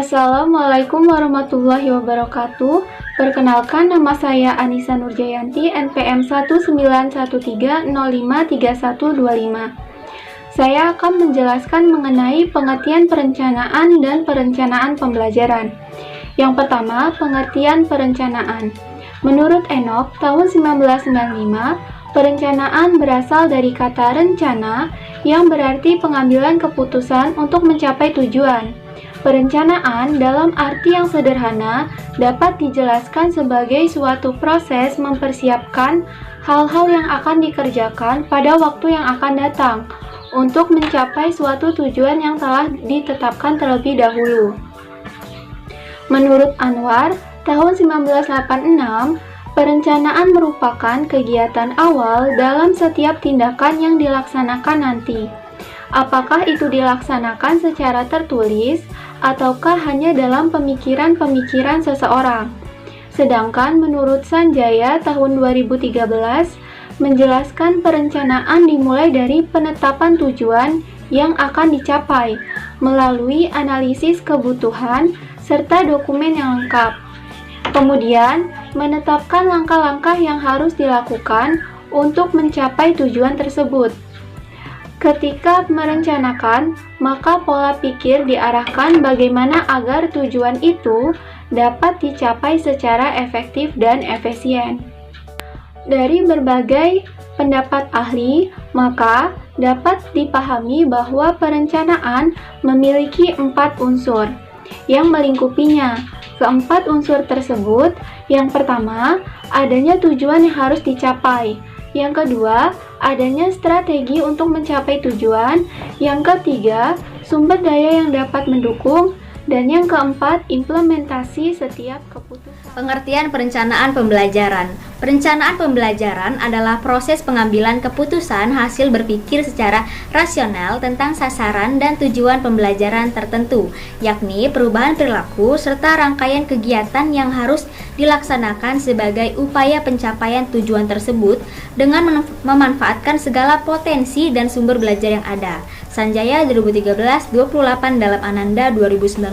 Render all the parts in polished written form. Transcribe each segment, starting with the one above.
Assalamualaikum warahmatullahi wabarakatuh. Perkenalkan, nama saya Anissa Nurjayanti, NPM 19130533125. Saya akan menjelaskan mengenai pengertian perencanaan dan perencanaan pembelajaran. Yang pertama, pengertian perencanaan. Menurut Enoch, tahun 1995, perencanaan berasal dari kata rencana yang berarti pengambilan keputusan untuk mencapai tujuan. Perencanaan dalam arti yang sederhana dapat dijelaskan sebagai suatu proses mempersiapkan hal-hal yang akan dikerjakan pada waktu yang akan datang untuk mencapai suatu tujuan yang telah ditetapkan terlebih dahulu. Menurut Anwar, tahun 1986, perencanaan merupakan kegiatan awal dalam setiap tindakan yang dilaksanakan nanti. Apakah itu dilaksanakan secara tertulis ataukah hanya dalam pemikiran-pemikiran seseorang? Sedangkan menurut Sanjaya tahun 2013 menjelaskan perencanaan dimulai dari penetapan tujuan yang akan dicapai melalui analisis kebutuhan serta dokumen yang lengkap. Kemudian, menetapkan langkah-langkah yang harus dilakukan untuk mencapai tujuan tersebut. Ketika merencanakan, maka pola pikir diarahkan bagaimana agar tujuan itu dapat dicapai secara efektif dan efisien. Dari berbagai pendapat ahli, maka dapat dipahami bahwa perencanaan memiliki 4 unsur yang melingkupinya. Keempat unsur tersebut, yang pertama, adanya tujuan yang harus dicapai. Yang kedua, adanya strategi untuk mencapai tujuan. Yang ketiga, sumber daya yang dapat mendukung. Dan yang keempat, implementasi setiap keputusan. Pengertian perencanaan pembelajaran. Perencanaan pembelajaran adalah proses pengambilan keputusan hasil berpikir secara rasional tentang sasaran dan tujuan pembelajaran tertentu, yakni perubahan perilaku serta rangkaian kegiatan yang harus dilaksanakan sebagai upaya pencapaian tujuan tersebut dengan memanfaatkan segala potensi dan sumber belajar yang ada. Sanjaya 2013, 28 dalam Ananda 2019.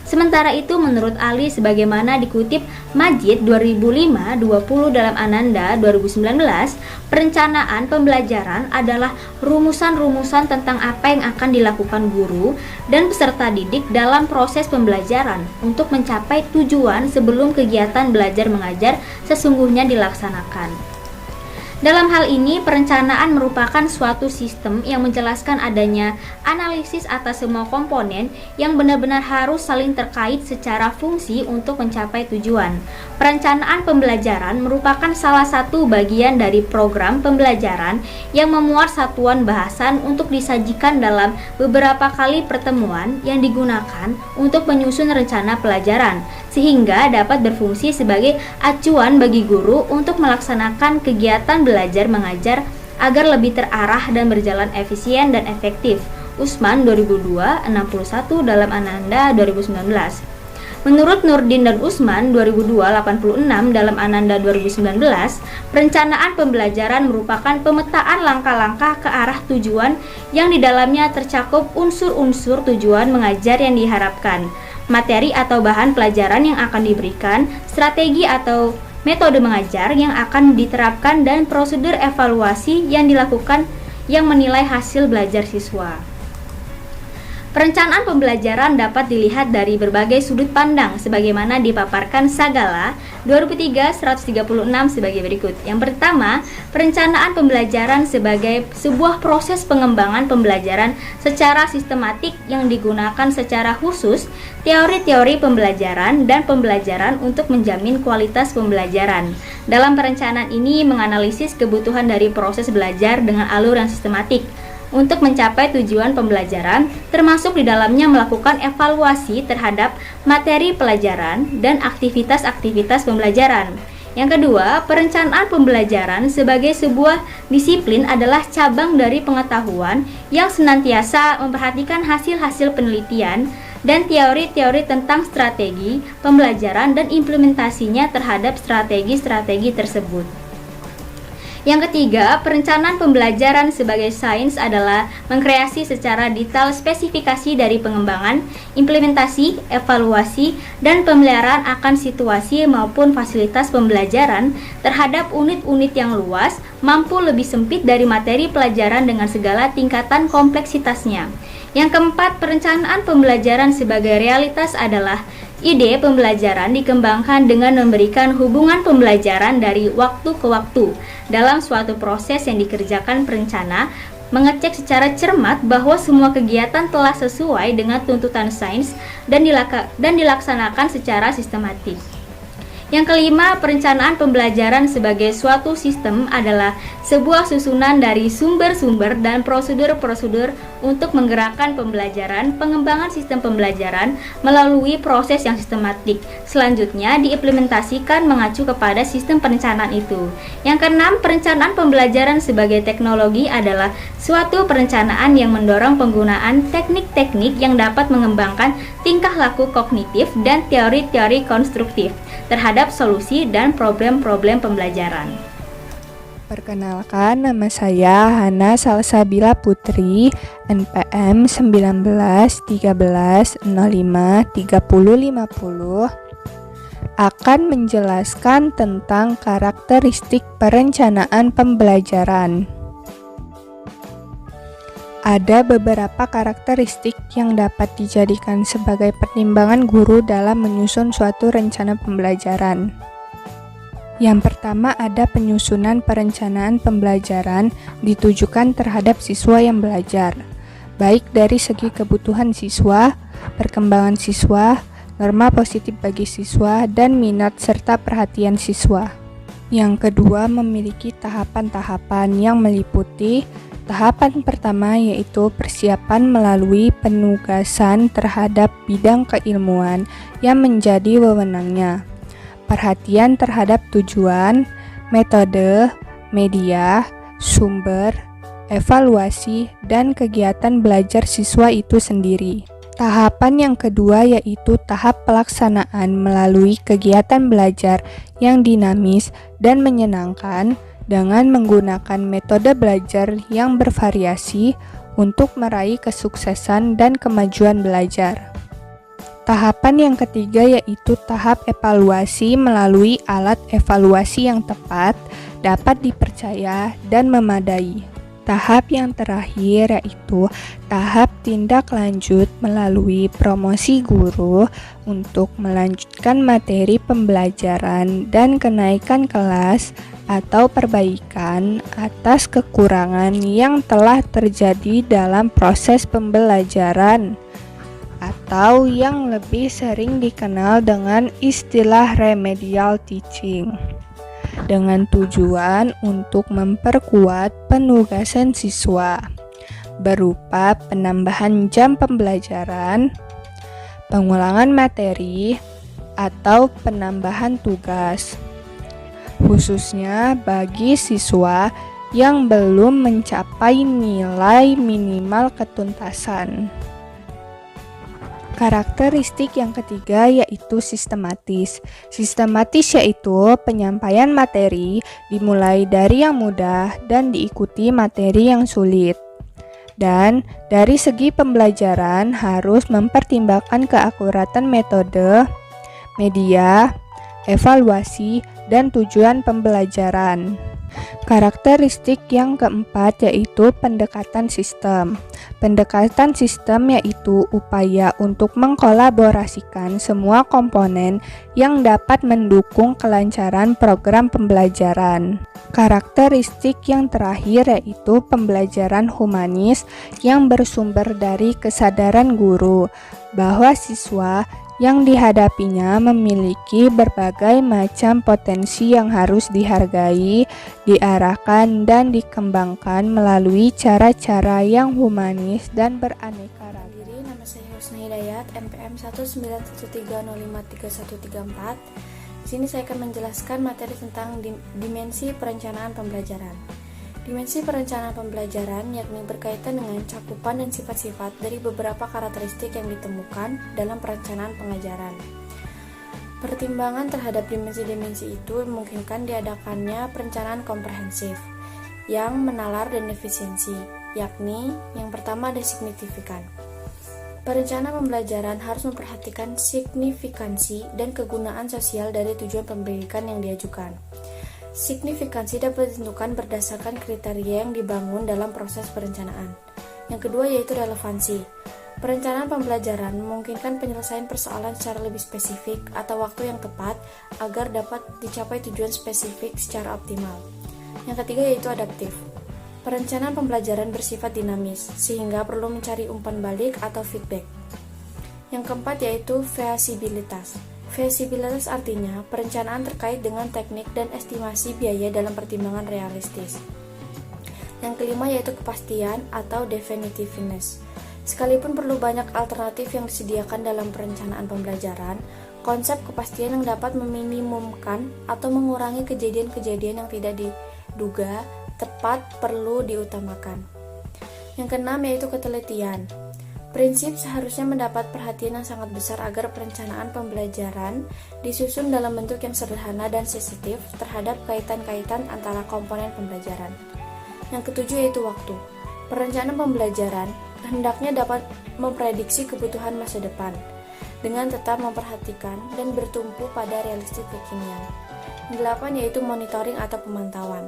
Sementara itu menurut Ali sebagaimana dikutip Majid 2005, 20 dalam Ananda 2019, perencanaan pembelajaran adalah rumusan-rumusan tentang apa yang akan dilakukan guru dan peserta didik dalam proses pembelajaran untuk mencapai tujuan sebelum kegiatan belajar mengajar sesungguhnya dilaksanakan. Dalam hal ini, perencanaan merupakan suatu sistem yang menjelaskan adanya analisis atas semua komponen yang benar-benar harus saling terkait secara fungsi untuk mencapai tujuan. Perencanaan pembelajaran merupakan salah satu bagian dari program pembelajaran yang memuat satuan bahasan untuk disajikan dalam beberapa kali pertemuan yang digunakan untuk menyusun rencana pelajaran, sehingga dapat berfungsi sebagai acuan bagi guru untuk melaksanakan kegiatan belajar mengajar agar lebih terarah dan berjalan efisien dan efektif. Usman 2002, 61 dalam Ananda 2019. Menurut Nurdin dan Usman 2002, 86 dalam Ananda 2019, perencanaan pembelajaran merupakan pemetaan langkah-langkah ke arah tujuan yang di dalamnya tercakup unsur-unsur tujuan mengajar yang diharapkan, materi atau bahan pelajaran yang akan diberikan, strategi atau metode mengajar yang akan diterapkan, dan prosedur evaluasi yang dilakukan yang menilai hasil belajar siswa. Perencanaan pembelajaran dapat dilihat dari berbagai sudut pandang sebagaimana dipaparkan Sagala 2003, 136 sebagai berikut. Yang pertama, perencanaan pembelajaran sebagai sebuah proses pengembangan pembelajaran secara sistematik yang digunakan secara khusus teori-teori pembelajaran dan pembelajaran untuk menjamin kualitas pembelajaran. Dalam perencanaan ini menganalisis kebutuhan dari proses belajar dengan alur yang sistematik untuk mencapai tujuan pembelajaran, termasuk di dalamnya melakukan evaluasi terhadap materi pelajaran dan aktivitas-aktivitas pembelajaran. Yang kedua, perencanaan pembelajaran sebagai sebuah disiplin adalah cabang dari pengetahuan yang senantiasa memperhatikan hasil-hasil penelitian dan teori-teori tentang strategi pembelajaran dan implementasinya terhadap strategi-strategi tersebut. Yang ketiga, perencanaan pembelajaran sebagai sains adalah mengkreasi secara detail spesifikasi dari pengembangan, implementasi, evaluasi, dan pemeliharaan akan situasi maupun fasilitas pembelajaran terhadap unit-unit yang luas, mampu lebih sempit dari materi pelajaran dengan segala tingkatan kompleksitasnya. Yang keempat, perencanaan pembelajaran sebagai realitas adalah ide pembelajaran dikembangkan dengan memberikan hubungan pembelajaran dari waktu ke waktu. Dalam suatu proses yang dikerjakan perencana, mengecek secara cermat bahwa semua kegiatan telah sesuai dengan tuntutan sains dan dilaksanakan secara sistematis. Yang kelima, perencanaan pembelajaran sebagai suatu sistem adalah sebuah susunan dari sumber-sumber dan prosedur-prosedur untuk menggerakkan pembelajaran, pengembangan sistem pembelajaran melalui proses yang sistematik. Selanjutnya, diimplementasikan mengacu kepada sistem perencanaan itu. Yang keenam, perencanaan pembelajaran sebagai teknologi adalah suatu perencanaan yang mendorong penggunaan teknik-teknik yang dapat mengembangkan tingkah laku kognitif dan teori-teori konstruktif terhadap solusi dan problem-problem pembelajaran. Perkenalkan, nama saya Hana Salsabila Putri, NPM 1913053050, akan menjelaskan tentang karakteristik perencanaan pembelajaran. Ada beberapa karakteristik yang dapat dijadikan sebagai pertimbangan guru dalam menyusun suatu rencana pembelajaran. Yang pertama, ada penyusunan perencanaan pembelajaran ditujukan terhadap siswa yang belajar, baik dari segi kebutuhan siswa, perkembangan siswa, norma positif bagi siswa, dan minat serta perhatian siswa. Yang kedua, memiliki tahapan-tahapan yang meliputi tahapan pertama, yaitu persiapan melalui penugasan terhadap bidang keilmuan yang menjadi wewenangnya, perhatian terhadap tujuan, metode, media, sumber, evaluasi, dan kegiatan belajar siswa itu sendiri. Tahapan yang kedua yaitu tahap pelaksanaan melalui kegiatan belajar yang dinamis dan menyenangkan dengan menggunakan metode belajar yang bervariasi untuk meraih kesuksesan dan kemajuan belajar. Tahapan yang ketiga yaitu tahap evaluasi melalui alat evaluasi yang tepat, dapat dipercaya, dan memadai. Tahap yang terakhir yaitu tahap tindak lanjut melalui promosi guru untuk melanjutkan materi pembelajaran dan kenaikan kelas atau perbaikan atas kekurangan yang telah terjadi dalam proses pembelajaran, atau yang lebih sering dikenal dengan istilah remedial teaching, dengan tujuan untuk memperkuat penugasan siswa berupa penambahan jam pembelajaran, pengulangan materi, atau penambahan tugas, khususnya bagi siswa yang belum mencapai nilai minimal ketuntasan. Karakteristik yang ketiga yaitu sistematis. Sistematis yaitu penyampaian materi dimulai dari yang mudah dan diikuti materi yang sulit. Dan dari segi pembelajaran harus mempertimbangkan keakuratan metode, media, evaluasi, dan tujuan pembelajaran. Karakteristik yang keempat yaitu pendekatan sistem. Pendekatan sistem yaitu upaya untuk mengkolaborasikan semua komponen yang dapat mendukung kelancaran program pembelajaran. Karakteristik yang terakhir yaitu pembelajaran humanis yang bersumber dari kesadaran guru bahwa siswa yang dihadapinya memiliki berbagai macam potensi yang harus dihargai, diarahkan, dan dikembangkan melalui cara-cara yang humanis dan beraneka ragam. Nama saya Husna Hidayat, NPM 1913053134. Di sini saya akan menjelaskan materi tentang dimensi perencanaan pembelajaran. Dimensi perencanaan pembelajaran yakni berkaitan dengan cakupan dan sifat-sifat dari beberapa karakteristik yang ditemukan dalam perencanaan pengajaran. Pertimbangan terhadap dimensi-dimensi itu memungkinkan diadakannya perencanaan komprehensif. yang menalar dan efisiensi, yakni yang pertama ada signifikan. Perencanaan pembelajaran harus memperhatikan signifikansi dan kegunaan sosial dari tujuan pendidikan yang diajukan. Signifikansi dapat ditentukan berdasarkan kriteria yang dibangun dalam proses perencanaan. Yang kedua yaitu relevansi. Perencanaan pembelajaran memungkinkan penyelesaian persoalan secara lebih spesifik atau waktu yang tepat agar dapat dicapai tujuan spesifik secara optimal. Yang ketiga yaitu adaptif. Perencanaan pembelajaran bersifat dinamis, sehingga perlu mencari umpan balik atau feedback. Yang keempat yaitu feasibilitas. Feasibilitas artinya perencanaan terkait dengan teknik dan estimasi biaya dalam pertimbangan realistis. Yang kelima yaitu kepastian atau definitiveness. Sekalipun perlu banyak alternatif yang disediakan dalam perencanaan pembelajaran, konsep kepastian yang dapat meminimumkan atau mengurangi kejadian-kejadian yang tidak diduga tepat perlu diutamakan. Yang keenam yaitu ketelitian. Prinsip seharusnya mendapat perhatian yang sangat besar agar perencanaan pembelajaran disusun dalam bentuk yang sederhana dan sensitif terhadap kaitan-kaitan antara komponen pembelajaran. Yang ketujuh yaitu waktu. Perencanaan pembelajaran hendaknya dapat memprediksi kebutuhan masa depan dengan tetap memperhatikan dan bertumpu pada realistik kekinian. Yang delapan yaitu monitoring atau pemantauan.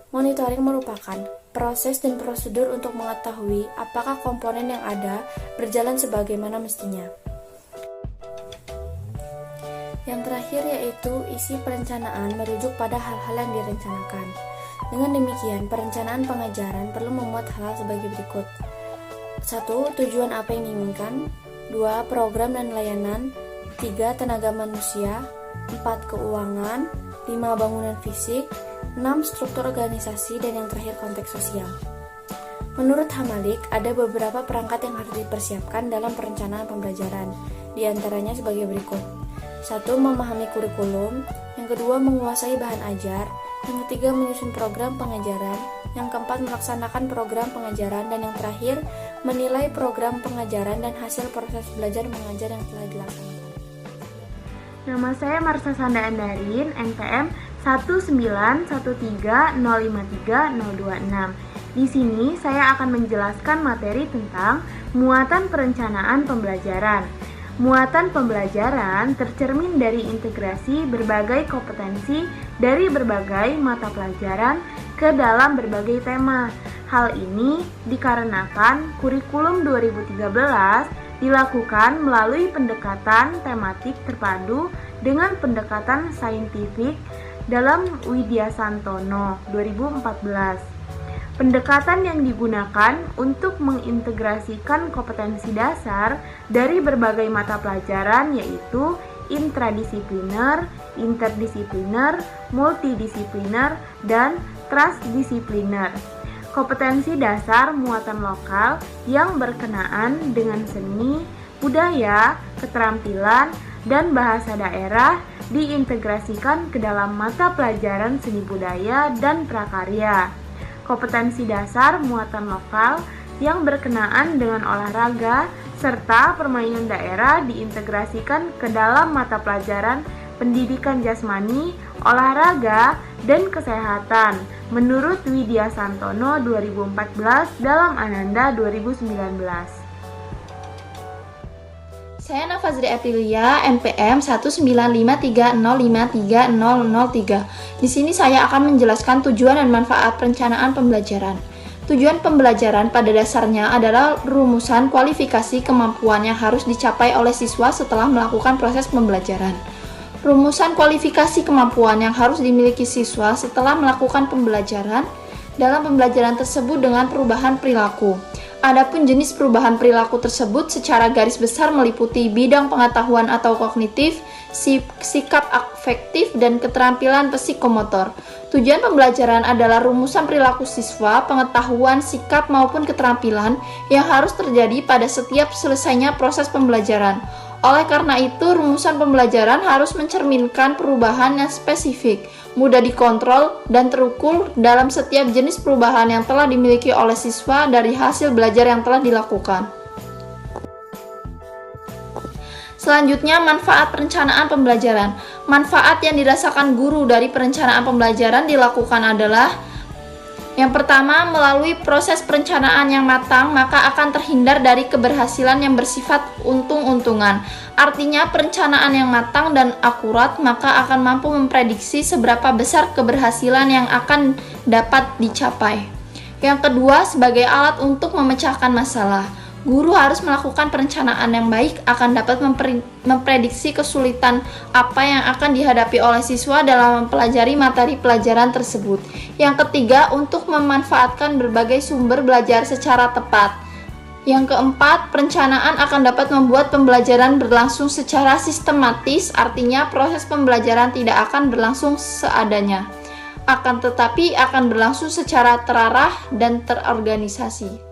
Monitoring merupakan proses dan prosedur untuk mengetahui apakah komponen yang ada berjalan sebagaimana mestinya. Yang terakhir yaitu isi perencanaan merujuk pada hal-hal yang direncanakan. Dengan demikian, perencanaan pengajaran perlu memuat hal sebagai berikut. 1. Tujuan apa yang diinginkan. 2. Program dan layanan. 3. Tenaga manusia. 4. Keuangan. 5. Bangunan fisik. 6. Struktur organisasi, dan yang terakhir konteks sosial. Menurut Hamalik, ada beberapa perangkat yang harus dipersiapkan dalam perencanaan pembelajaran, di antaranya sebagai berikut. 1. Memahami kurikulum. Yang kedua, menguasai bahan ajar. Yang ketiga, menyusun program pengajaran. Yang keempat, melaksanakan program pengajaran. Dan yang terakhir, menilai program pengajaran dan hasil proses belajar mengajar yang telah dilaksanakan. Nama saya Marsha Sanda Andarin, NPM 19130530026. Di sini saya akan menjelaskan materi tentang muatan perencanaan pembelajaran. Muatan pembelajaran tercermin dari integrasi berbagai kompetensi dari berbagai mata pelajaran ke dalam berbagai tema. Hal ini dikarenakan kurikulum 2013 dilakukan melalui pendekatan tematik terpadu dengan pendekatan saintifik dalam Widya Santono 2014. Pendekatan yang digunakan untuk mengintegrasikan kompetensi dasar dari berbagai mata pelajaran yaitu intradisipliner, interdisipliner, multidisipliner, dan transdisipliner. Kompetensi dasar muatan lokal yang berkenaan dengan seni, budaya, keterampilan, dan bahasa daerah diintegrasikan ke dalam mata pelajaran seni budaya dan prakarya. Kompetensi dasar muatan lokal yang berkenaan dengan olahraga serta permainan daerah diintegrasikan ke dalam mata pelajaran pendidikan jasmani, olahraga, dan kesehatan menurut Widya Santono 2014 dalam Ananda 2019. Saya Nafazri Aprilia, NPM 19530530003. Di sini saya akan menjelaskan tujuan dan manfaat perencanaan pembelajaran. Tujuan pembelajaran pada dasarnya adalah rumusan kualifikasi kemampuan yang harus dicapai oleh siswa setelah melakukan proses pembelajaran. Rumusan kualifikasi kemampuan yang harus dimiliki siswa setelah melakukan pembelajaran dalam pembelajaran tersebut dengan perubahan perilaku. Adapun jenis perubahan perilaku tersebut secara garis besar meliputi bidang pengetahuan atau kognitif, sikap afektif, dan keterampilan psikomotor. Tujuan pembelajaran adalah rumusan perilaku siswa, pengetahuan, sikap, maupun keterampilan yang harus terjadi pada setiap selesainya proses pembelajaran. Oleh karena itu, rumusan pembelajaran harus mencerminkan perubahan yang spesifik, mudah dikontrol, dan terukur dalam setiap jenis perubahan yang telah dimiliki oleh siswa dari hasil belajar yang telah dilakukan. Selanjutnya, manfaat perencanaan pembelajaran. Manfaat yang dirasakan guru dari perencanaan pembelajaran dilakukan adalah Yang pertama, melalui proses perencanaan yang matang, maka akan terhindar dari keberhasilan yang bersifat untung-untungan. Artinya, perencanaan yang matang dan akurat maka akan mampu memprediksi seberapa besar keberhasilan yang akan dapat dicapai. Yang kedua, sebagai alat untuk memecahkan masalah. Guru harus melakukan perencanaan yang baik akan dapat memprediksi kesulitan apa yang akan dihadapi oleh siswa dalam mempelajari materi pelajaran tersebut. Yang ketiga, untuk memanfaatkan berbagai sumber belajar secara tepat. Yang keempat, perencanaan akan dapat membuat pembelajaran berlangsung secara sistematis, artinya proses pembelajaran tidak akan berlangsung seadanya, akan tetapi akan berlangsung secara terarah dan terorganisasi.